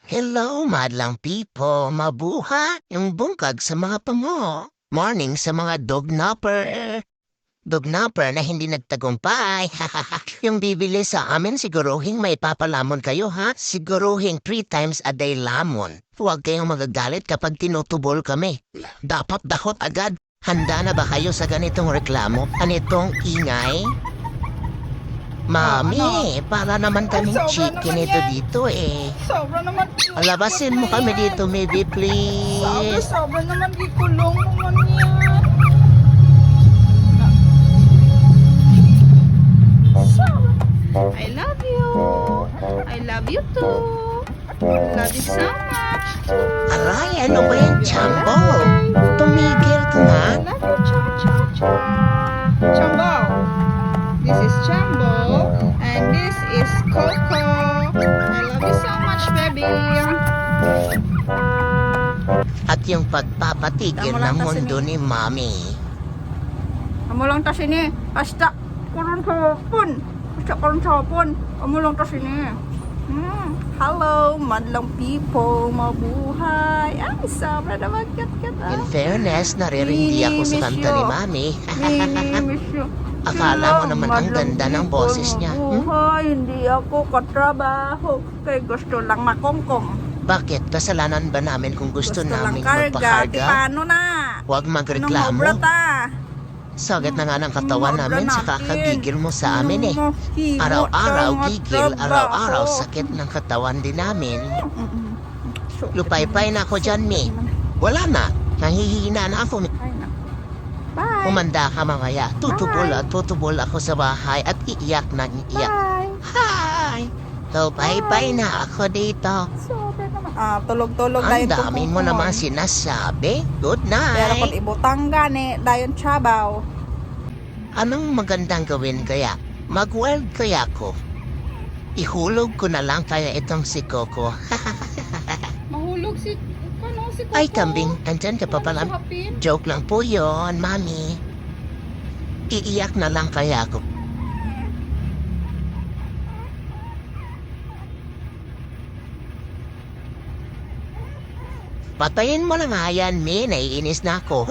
Hello, madlang people. Mabuha yung bungkag sa mga pango. Morning sa mga dognapper. Dognapper na hindi nagtagumpay. Yung bibili sa amin, siguruhing may papalamon kayo, ha? Siguruhing 3 times a day lamon. Huwag kayong magagalit kapag tinutubol kami. Dapat dahot agad. Handa na ba kayo sa ganitong reklamo? Anitong ingay? Mami, para naman kaming Sobra chicken naman ito yan. dito eh. Sobra naman. Alabasin mo kami dito, maybe Sobra, please. sobra naman. Ikulong naman yan. Sobra. I love you. I love you too. Love you so much. Aray, ano ba yung chambo? Tumigil ka nga. I love you, cha. Chambo. This is Chambo. And this is Coco. I love you so much, baby. At yung pagpapatigil Tama lang ng kasi mundo ni Mami. Amo lang ta sini. Hasta kurun sa hapon. Hasta kurun sa hapon. Amo lang ta sini. Hello, madlang people. Mabuhay. Ay, sobra naman. Kat. In fairness, naririndi ako sa Miss kanta ni you. Mami. Miss you. Akala mo Hello, naman ang madlang ganda ng people, boses niya. Mabuhay. Hindi ako katrabaho. Kaya gusto lang makongkong. Bakit? Kasalanan ba namin kung gusto lang namin karga. Di magpakarga? paano na? Huwag Anong magreklamo. obra ta? Sakit na nga ng katawan Anong obra namin sa natin? kakagigil mo sa amin eh. Anong mahimo Araw-araw tang gigil, trabaho? araw-araw sakit ng katawan din namin. Lupay-pay na ako dyan, Mi. Wala na. Nangihina na ako. Ay, naku. Bye. Kumanda ka mamaya. Tutubol ako sa bahay at iiyak na iiyak. Bye. Hi! So, bye-bye na ako dito. Sobe naman. Tulog-tulog Ang dayon dami mo naman sinasabi. Good Pero kung night! ibutang gani, dayon chabaw. Anong magandang gawin kaya? Mag-weld kaya ko? Ihulog ko na lang kaya itong si Coco. Mahulog si Coco. Ay, kambing, andyan ka pa pala. Joke lang po yon, Mami. Iiyak na lang kaya ako. Patayin mo na nga yan, Mi. Naiinis na ako.